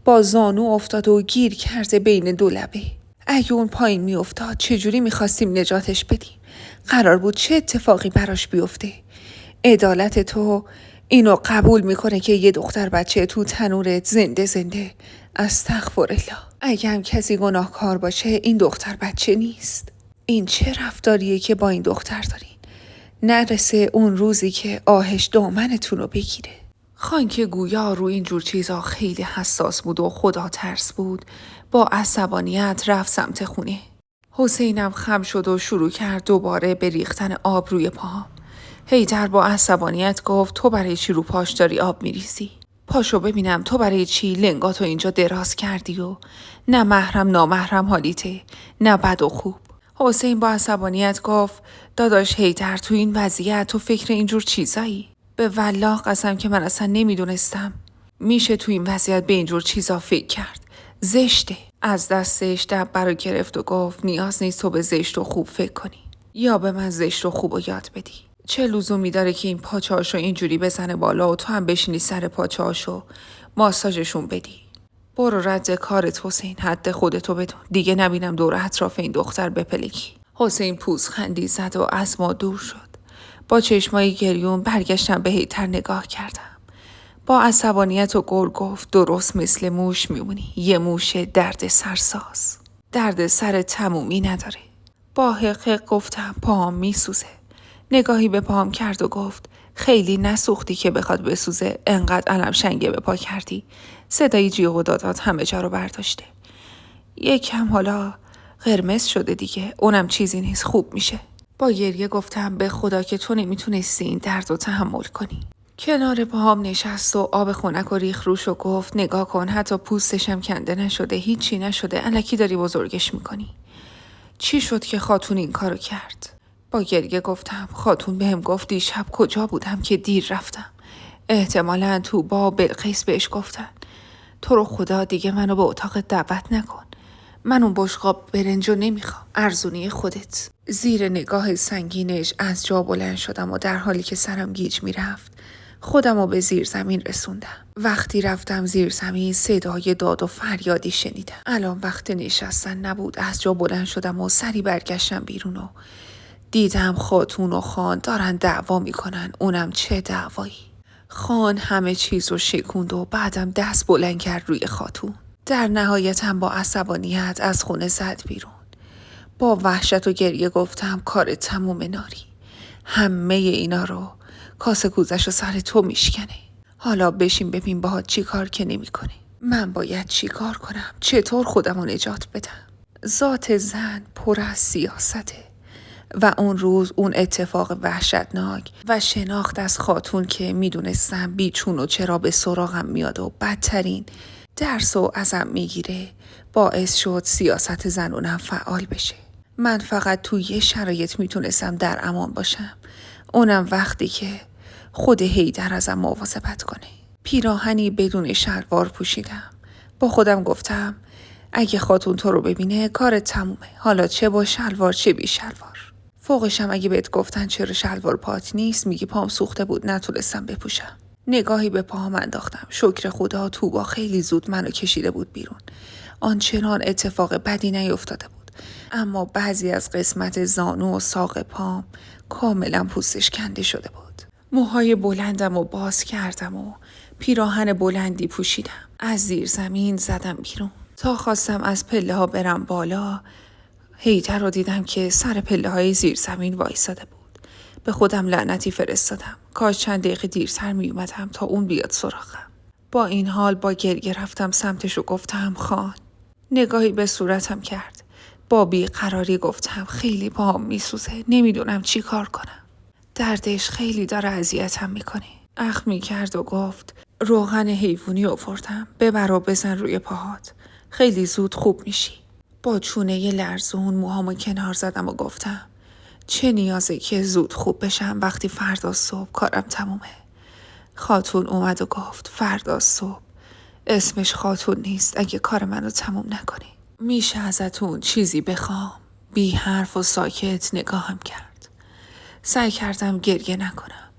S1: با زانو افتاد و گیر کرده بین دو لبه. اگه اون پایین میافتاد چجوری میخواستیم نجاتش بدیم؟ قرار بود چه اتفاقی براش بیفته؟ عدالت تو اینو قبول میکنه که یه دختر بچه تو تنورت زنده؟ استغفرالله. اگه هم کسی گناهکار باشه این دختر بچه نیست. این چه رفتاریه که با این دختر دارین؟ نرسه اون روزی که آهش دامنتون رو بگیره. خان که گویا رو این جور چیزا خیلی حساس بود و خدا ترس بود، با عصبانیت رفت سمت خونه. حسینم خم شد و شروع کرد دوباره به ریختن آب روی پاهم. حیدر با عصبانیت گفت تو برای چی رو پاش داری آب میریزی؟ پاشو ببینم تو برای چی لنگاتو اینجا دراز کردی و نه محرم نامحرم حالیته، نه بد و خوب. حسین با عصبانیت گفت داداش حیدر تو این وضعیت تو فکر اینجور چیزایی؟ به والله قسم که من اصلا نمیدونستم میشه تو این وضعیت به اینجور چیزا فکر کرد. زشته. از دستش دبه رو گرفت و گفت نیاز نیست تو به زشت و خوب فکر کنی یا به من زشت و خوب رو یاد بدی. چه لزومی داره که این پاچه‌هاشو اینجوری بزنه بالا و تو هم بشینی سر پاچه‌هاشو ماساژشون بدی؟ برو رد کارت حسین، حد خودتو بدون. دیگه نبینم دور اطراف این دختر بپلکی. حسین پوزخندی زد و از ما دور شد. با چشمای گریون برگشتم به حیدر نگاه کردم. با عصبانیت و غر گفت درست مثل موش میمونی. یه موش درد سرساز. درد سر تمومی نداره. با حقیق گفتم پاهم میسوزه. نگاهی به پاهم کرد و گفت خیلی نسوختی که بخواد بسوزه، انقدر علم شنگه به پا کردی. صدای جیغ و دادات همه جا رو برداشته. یکم حالا قرمز شده دیگه، اونم چیزی نیست، خوب میشه. با گریه گفتم به خدا که تو نمیتونستی این درد رو تحمل کنی. کنار پاهم نشست و آب خنک و ریخ روش و گفت نگاه کن، حتی پوستشم کنده نشده، هیچی نشده، الکی داری بزرگش میکنی. چی شد که خاتون این کارو کرد؟ با گریه گفتم خاتون بهم گفت دیشب کجا بودم که دیر رفتم. احتمالاً تو با بلقیس بهش گفتن تو رو خدا دیگه منو به اتاق دعوت نکن. من اون بشقاب برنجو نمیخوام، ارزونی خودت. زیر نگاه سنگینش از جا بلند شدم و در حالی که سرم گیج میرفت خودمو به زیر زمین رسوندم. وقتی رفتم زیر زمین صدای داد و فریادی شنیدم. الان وقت نشستن نبود. از جا بلند شدم و سری برگشتم بیرون و دیدم خاتون و خان دارن دعوا میکنن. اونم چه دعوایی. خان همه چیز رو شکوند و بعدم دست بلند کرد روی خاتون. در نهایتم با عصبانیت از خونه زد بیرون. با وحشت و گریه گفتم کار تموم ناری. همه اینا رو کاسه کوزش و سر تو میشکنه. حالا بشین ببین باهات چی کار که نمی کنه. من باید چی کار کنم؟ چطور خودم رو نجات بدم؟ ذات زن پر از سیاسته و اون روز اون اتفاق وحشتناک و شناخت از خاتون که میدونستم بیچون و چرا به سراغم میاد و بدترین درس و ازم میگیره باعث شد سیاست زنونم فعال بشه. من فقط توی یه شرایط میتونستم در امان باشم، اونم وقتی که خود حیدر ازم مواظبت کنه. پیراهنی بدون شلوار پوشیدم. با خودم گفتم اگه خاتون تو رو ببینه کارت تمومه، حالا چه با شلوار چه بی شلوار. فوقشم اگه بهت گفتن چرا شلوار پات نیست میگی پام سوخته بود نتونستم بپوشم. نگاهی به پاهم انداختم. شکر خدا توبا خیلی زود منو کشیده بود بیرون. آنچنان اتفاق بدی نیفتاده بود، اما بعضی از قسمت زانو و ساق پام کاملا پوستش کنده شده بود. موهای بلندم و باز کردم و پیراهن بلندی پوشیدم. از زیر زمین زدم بیرون. تا خواستم از پله ها برم بالا، حیدر رو دیدم که سر پله های زیر زمین وایساده بود. به خودم لعنتی فرستادم. کاش چند دقیقه دیرتر می اومدم تا اون بیاد سراغم. با این حال با گریه رفتم سمتش و گفتم خان. نگاهی به صورتم کرد. با بیقراری گفتم خیلی پاهم میسوزه، نمیدونم چی کار کنم. دردش خیلی داره اذیتم میکنه. اخم میکرد و گفت روغن حیوانی آوردم، ببر و بزن روی پاهات، خیلی زود خوب میشی. با چونه لرزون موهامو کنار زدم و گفتم چه نیازه که زود خوب بشم وقتی فردا صبح کارم تمومه. خاتون اومد و گفت فردا صبح اسمش خاتون نیست اگه کار منو تموم نکنی. میشه ازتون چیزی بخوام؟ بی حرف و ساکت نگاهم کرد. سعی کردم گریه نکنم.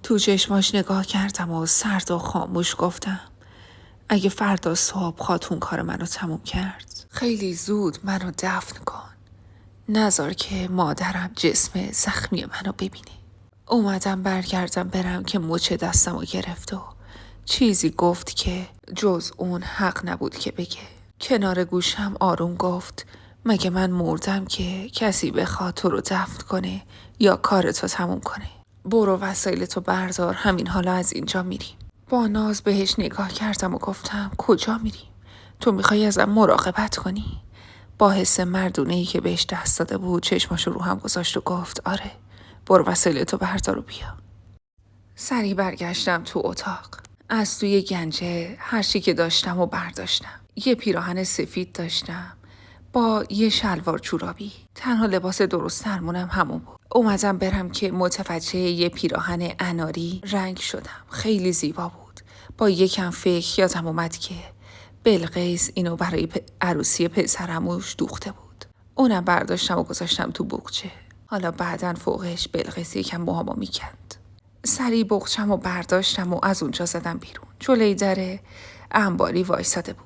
S1: تو چشماش نگاه کردم و سرد و خاموش گفتم اگه فردا صبح خاتون کار منو تموم کرد خیلی زود منو دفن کن. نذار که مادرم جسم زخمی منو ببینه. اومدم برگردم برم که مچ دستمو گرفت و چیزی گفت که جز اون حق نبود که بگه. کنار گوشم آروم گفت مگه من مردم که کسی بخواد تو رو دفن کنه یا کارتو تموم کنه؟ برو وسایلتو بردار، همین حالا از اینجا میریم. با ناز بهش نگاه کردم و گفتم کجا میریم؟ تو میخوای ازم مراقبت کنی؟ با حس مردونه‌ای که بهش دست داده بود چشماشو رو هم گذاشت و گفت آره، برو وسایلتو بردار و بیا. سریع برگشتم تو اتاق. از توی گنجه هر چی که داشتم و برداشتم. یه پیراهن سفید داشتم با یه شلوار جورابی. تنها لباس درست درمونم همون بود. اومدم برم که متوجه یه پیراهن اناری رنگ شدم. خیلی زیبا بود. با یکم فکر یادم اومد که بلقیس اینو برای عروسی پسرموش دوخته بود. اونم برداشتم و گذاشتم تو بوقچه. حالا بعدن فوقش بلقیس یکم موهامو میکند. سریع بوقچم و برداشتم و از اونجا زدم بیرون. جلوی در انباری وایساده بود.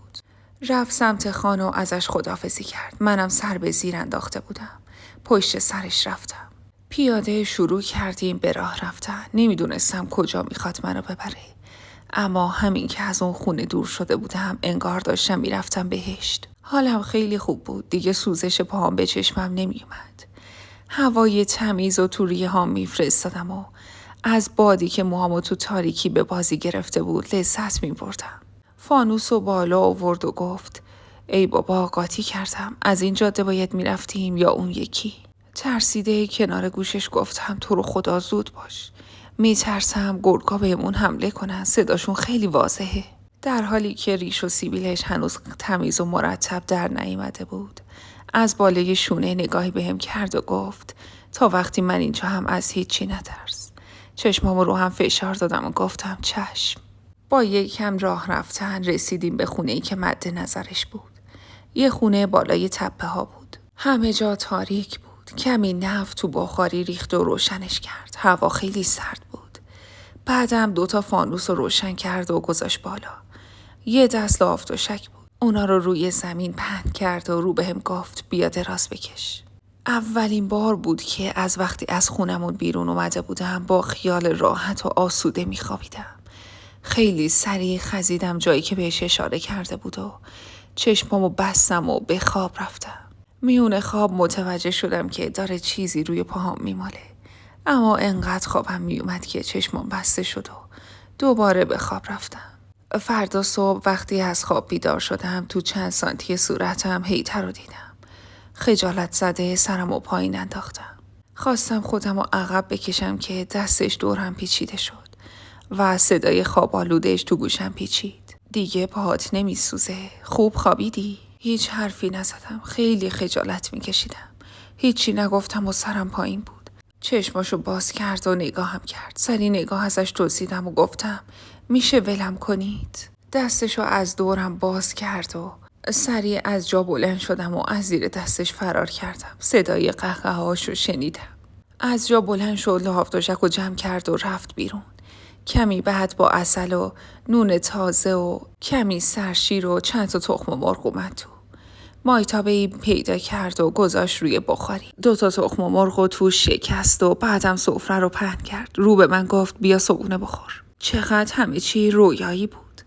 S1: رفت سمت خانه و ازش خداحافظی کرد. منم سر به زیر انداخته بودم. پشت سرش رفتم. پیاده شروع کردیم به راه رفتن. نمیدونستم کجا میخواد منو ببره. اما همین که از اون خونه دور شده بودم انگار داشتم میرفتم بهشت. حالم خیلی خوب بود. دیگه سوزش پاهم به چشمم نمیومد. هوای تمیز و تو ریه هام میفرستادم و از بادی که موهامو تو تاریکی به بازی گرفته بود لذت میبردم. فانوس و بالا آورد و گفت ای بابا قاطی کردم، از این جاده باید میرفتیم یا اون یکی؟ ترسیده کنار گوشش گفتم تو رو خدا زود باش، میترسم گرگا بهمون حمله کنن، صداشون خیلی واضحه. در حالی که ریش و سیبیلش هنوز تمیز و مرتب در نیامده بود از بالای شونه نگاهی بهم کرد و گفت تا وقتی من اینجا هم از هیچی نترس. چشمامو رو هم فشار دادم و گفتم چشم. با یکم راه رفتن رسیدیم به خونه‌ای که مد نظرش بود. یه خونه بالای تپه ها بود. همه جا تاریک بود. کمی نفت تو بخاری ریخت و روشنش کرد. هوا خیلی سرد بود. بعدم 2 فانوس رو روشن کرد و گذاشت بالا. یه دست لافتوشک بود. اونا رو روی زمین پهن کرد و رو بهم گفت بیا دراز بکش. اولین بار بود که از وقتی از خونمون بیرون اومده بودم با خیال راحت و آسوده میخوابیدم. خیلی سریع خزیدم جایی که بهش اشاره کرده بود و چشمامو بستم و به خواب رفتم. میون خواب متوجه شدم که داره چیزی روی پاهام میماله. اما انقدر خوابم میومد که چشمام بسته شد و دوباره به خواب رفتم. فردا صبح وقتی از خواب بیدار شدم تو چند سانتی صورتم هیتر رو دیدم. خجالت زده سرمو پایین انداختم. خواستم خودمو عقب بکشم که دستش دورم پیچیده شد و صدای خواب آلودش تو گوشم پیچید. دیگه پاهات نمیسوزه؟ خوب خوابیدی؟ هیچ حرفی نزدم. خیلی خجالت میکشیدم. هیچی نگفتم و سرم پایین بود. چشماشو باز کرد و نگاهم کرد. سری نگاه ازش دزدیدم و گفتم میشه ولم کنید؟ دستشو از دورم باز کرد و سریع از جا بلند شدم و از زیر دستش فرار کردم. صدای قهقه‌هاشو شنیدم. از جا بلند شد، لحاف دوشک رو جمع کرد و رفت بیرون. کمی بعد با عسل و نون تازه و کمی سرشیر و چند تا تخم مرغ اومد تو. مایتابه‌ای پیدا کرد و گذاشت روی بخاری. 2 تخم مرغ رو توش شکست و بعدم سفره رو پهن کرد. رو به من گفت بیا صبحونه بخور. چقدر همه چی رویایی بود.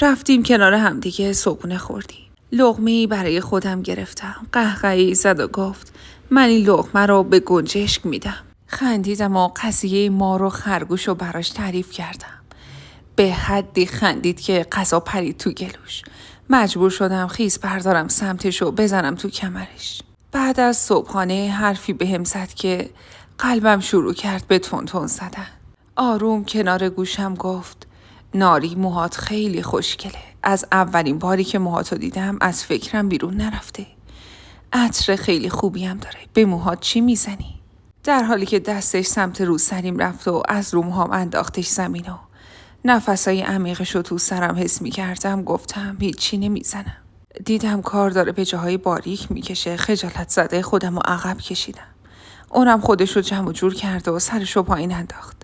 S1: رفتیم کنار همدیگه صبحونه خوردیم. لقمه‌ای برای خودم گرفتم. قهقه‌ای زد و گفت من این لقمه رو به گنجشک میدم. خندیدم و قضیه مار و خرگوش رو براش تعریف کردم. به حدی خندید که غذا پرید تو گلوش. مجبور شدم خیس بردارم سمتش و بزنم تو کمرش. بعد از صبحانه حرفی بهم زد که قلبم شروع کرد به تون تون زدن. آروم کنار گوشم گفت ناری موهات خیلی خوشگله. از اولین باری که موهاتو دیدم از فکرم بیرون نرفته. عطر خیلی خوبی هم داره. به موهات چی میزنی؟ در حالی که دستش سمت روسریم رفت و از رو موهام انداختش زمین و نفسای عمیقش رو تو سرم حس میکردم گفتم هیچی نمیزنم. دیدم کار داره به جاهای باریک میکشه. خجالت زده خودم رو عقب کشیدم. اونم خودش رو جمع و جور کرد و سرش رو پایین انداخت.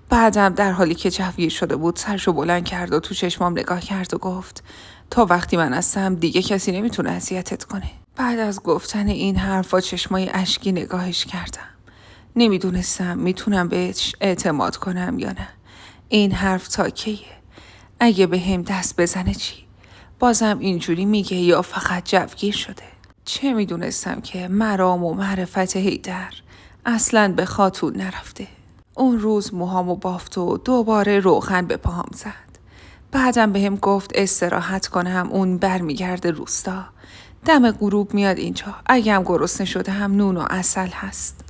S1: بعدم در حالی که جوگیر شده بود سرش رو بلند کرد و تو چشمام نگاه کرد و گفت تا وقتی من هستم دیگه کسی نمیتونه اذیتت کنه. بعد از گفتن این حرف با چشمای اشکی نگاهش کردم. نمیدونستم میتونم بهش اعتماد کنم یا نه. این حرف تا کیه؟ اگه به هم دست بزنه چی؟ بازم اینجوری میگه یا فقط جوگیر شده؟ چه میدونستم که مرام و معرفت هیدر اصلاً به خاتون نرفته. اون روز موهامو بافت و دوباره روغن به پاهم زد. بعدم بهم گفت استراحت کنم، اون برمیگرده روستا. دم غروب میاد اینجا. اگه هم گرسنه شده هم نون و عسل هست.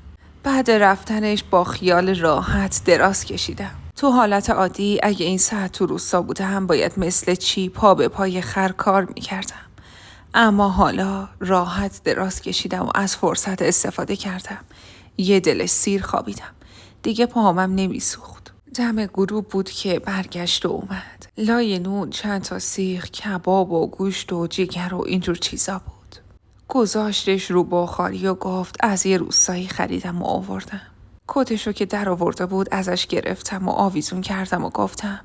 S1: بعد رفتنش با خیال راحت دراز کشیدم. تو حالت عادی اگه این ساعت تو روستا بودم باید مثل چی پا به پای خر کار میکردم. اما حالا راحت دراز کشیدم و از فرصت استفاده کردم. یه دل سیر خوابیدم. دیگه پاهامم نمیسوخت. دم غروب بود که برگشت و اومد. لای نون چند تا سیخ، کباب و گوشت و جگر و اینجور چیزا بود. گذاشتش رو بخاری و گفت از یه روستایی خریدم و آوردم. کتشو که در آورده بود ازش گرفتم و آویزون کردم و گفتم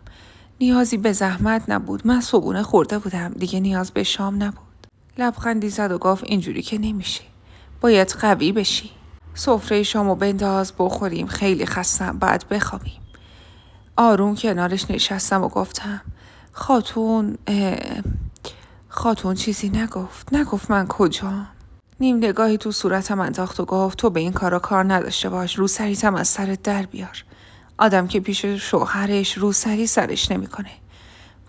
S1: نیازی به زحمت نبود. من صبحونه خورده بودم. دیگه نیاز به شام نبود. لبخندی زد و گفت اینجوری که نمیشه. باید قوی بشی. سفره شامو بنداز بخوریم. خیلی خستم. بعد بخوابیم. آروم کنارش نشستم و گفتم خاتون چیزی نگفت من کجا؟ نیم نگاهی تو صورتم انداخت و گفت تو به این کارا کار نداشته باش. روسریتم از سرت در بیار. آدم که پیش شوهرش روسری سرش نمیکنه.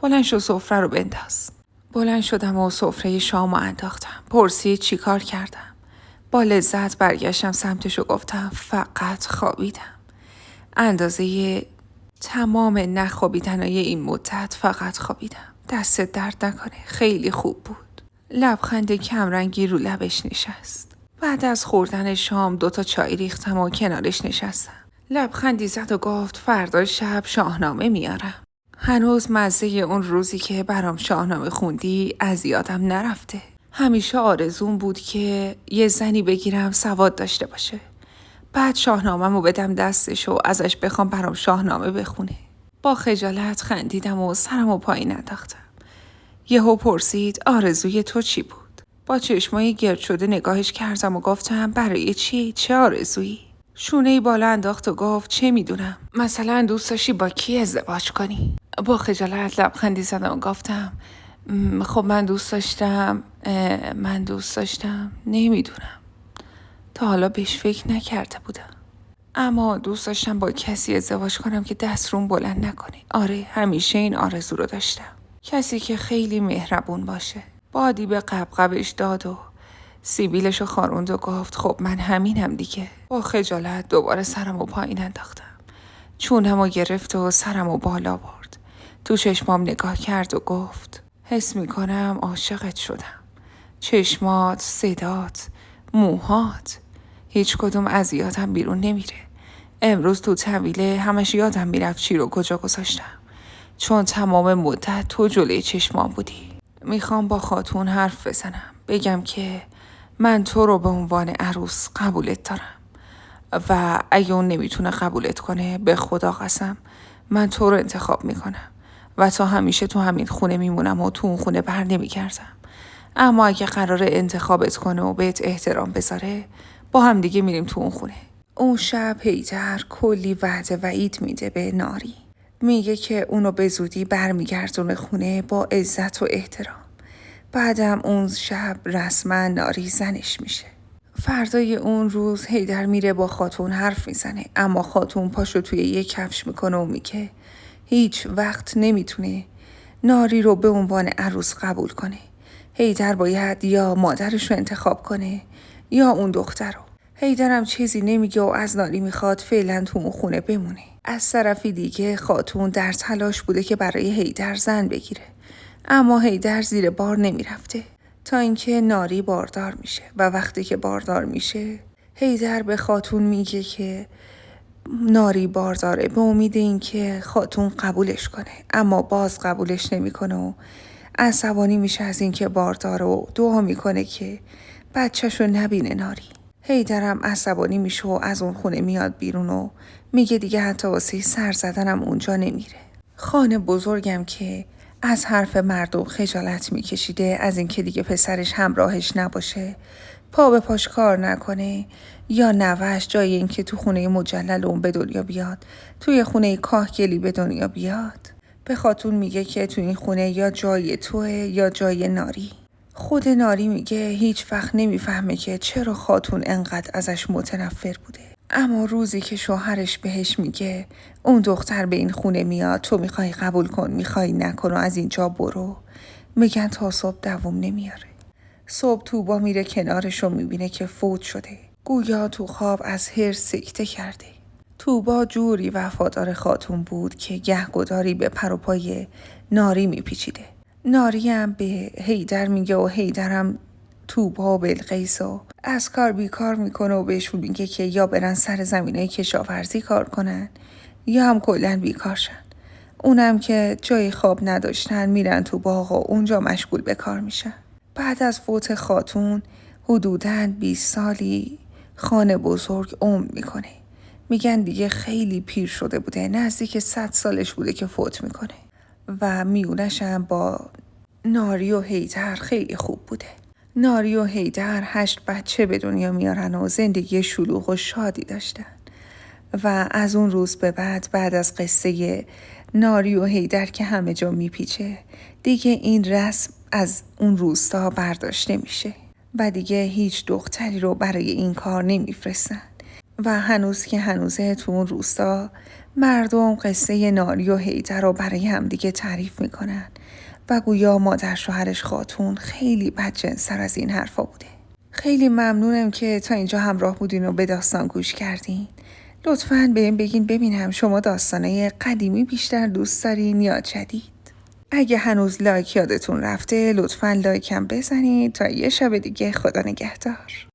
S1: بلند شو سفره رو بنداز. بلند شدم و سفره شامو انداختم. پرسید چی کار کردم؟ با لذت برگشتم سمتش و گفتم فقط خوابیدم. اندازه تمام نخوابیدنای این مدت فقط خوابیدم. دست درد نکنه. خیلی خوب بود. لبخند کمرنگی رو لبش نشست. بعد از خوردن شام 2 چای ریختم و کنارش نشستم. لبخندی زد و گفت فردا شب شاهنامه میارم. هنوز مزه اون روزی که برام شاهنامه خوندی از یادم نرفته. همیشه آرزوم بود که یه زنی بگیرم سواد داشته باشه. بعد شاهنامه‌مو بدم دستش و ازش بخوام برام شاهنامه بخونه. با خجالت خندیدم و سرمو پایین انداختم. یهو پرسید آرزوی تو چی بود؟ با چشمای گرد شده نگاهش کردم و گفتم برای چی؟ چه آرزویی؟ شونه‌ای بالا انداخت و گفت چه میدونم. مثلا دوست داشتی با کی ازدواج کنی؟ با خجالت لبخندی زدم و گفتم خب من دوست داشتم نمیدونم. تا حالا بهش فکر نکرده بودم. اما دوست داشتم با کسی ازدواج کنم که دست روم بلند نکنه. آره، همیشه این آرزو رو داشتم. کسی که خیلی مهربون باشه. بادی به قبقبش داد و سیبیلش رو خاروند و گفت خب من همینم دیگه. با خجالت دوباره سرم رو پایین انداختم. چونم رو گرفت و سرم رو بالا برد. تو چشمام نگاه کرد و گفت حس میکنم عاشقت شدم. چشمات، صدات، موهات، هیچ کدوم از یادم بیرون نمیره. امروز تو طویله همش یادم میرفت چی رو کجا گذاشتم، چون تمام مدت تو جلوی چشمام بودی. میخوام با خاتون حرف بزنم، بگم که من تو رو به عنوان عروس قبولت دارم و اگه اون نمیتونه قبولت کنه به خدا قسم من تو رو انتخاب میکنم و تا همیشه تو همین خونه میمونم و تو اون خونه بر نمیگردم. اما اگه قراره انتخابت کنه و بهت احترام بذاره با هم دیگه میریم تو اون خونه. اون شب حیدر کلی وعده وعید میده به ناری. میگه که اونو به زودی برمیگردونه خونه با عزت و احترام. بعدم اون شب رسما ناری زنش میشه. فردای اون روز حیدر میره با خاتون حرف میزنه، اما خاتون پاشو توی یک کفش میکنه و میگه هیچ وقت نمیتونه ناری رو به عنوان عروس قبول کنه. حیدر باید یا مادرش رو انتخاب کنه یا اون دختر رو. حیدر هم چیزی نمیگه و از ناری میخواد فعلا تو اون خونه بمونه. از طرفی دیگه خاتون در تلاش بوده که برای حیدر زن بگیره، اما حیدر زیر بار نمیرفته تا اینکه ناری باردار میشه و وقتی که باردار میشه حیدر به خاتون میگه که ناری بارداره به امید اینکه خاتون قبولش کنه، اما باز قبولش نمیکنه و عصبانی میشه از اینکه بارداره و دعا میکنه که بچه‌شو نبینه ناری. حیدرم عصبانی میشه و از اون خونه میاد بیرون و میگه دیگه حتی واسه سر زدنم اونجا نمیره. خانه بزرگم که از حرف مردم خجالت میکشیده از اینکه دیگه پسرش همراهش نباشه، پا به پاش کار نکنه، یا نوش جای اینکه تو خونه مجلل اون به دنیا بیاد توی خونه کاهگلی به دنیا بیاد. به خاتون میگه که تو این خونه یا جای توه یا جای ناری. خود ناری میگه هیچ وقت نمیفهمه که چرا خاتون انقدر ازش متنفر بوده. اما روزی که شوهرش بهش میگه اون دختر به این خونه میاد، تو میخوای قبول کن میخوای نکن و از اینجا برو، میگن تا صبح دوام نمیاره. صبح توبا میره کنارش و میبینه که فوت شده. گویا تو خواب از هرس سکته کرده. توبا جوری وفادار خاتون بود که گهگداری به پر و پای ناری میپیچیده. ناری هم به حیدر میگه و حیدر هم توبا و بلقیس و از کار بیکار میکنه و بهشون میگه که یا برن سر زمینای کشاورزی کار کنن یا هم کلن بیکار شن. اونم که جای خواب نداشتن میرن تو باغ و اونجا مشغول به کار میشن. بعد از فوت خاتون حدوداً 20 سالی خانه بزرگ عمر میکنه. میگن دیگه خیلی پیر شده بوده، نزدیک 100 سالش بوده که فوت میکنه و میونش هم با ناری و حیدر خیلی خوب بوده. ناری و حیدر 8 بچه به دنیا میارن و زندگی شلوغ و شادی داشتن. و از اون روز به بعد از قصه ناری و حیدر که همه جا میپیچه، دیگه این رسم از اون روستا برداشته میشه و دیگه هیچ دختری رو برای این کار نمیفرستن. و هنوز که هنوزه تو اون روستا مردم قصه ناری و حیدر رو برای هم دیگه تعریف میکنن و گویا مادر شوهرش خاتون خیلی بدجنس‌تر از این حرفا بوده. خیلی ممنونم که تا اینجا همراه بودین و به داستان گوش کردین. لطفاً بهم بگین ببینم شما داستانای قدیمی بیشتر دوست دارین یا جدید. اگه هنوز لایک یادتون رفته لطفاً لایکم بزنید. تا یه شب دیگه، خدا نگهدار.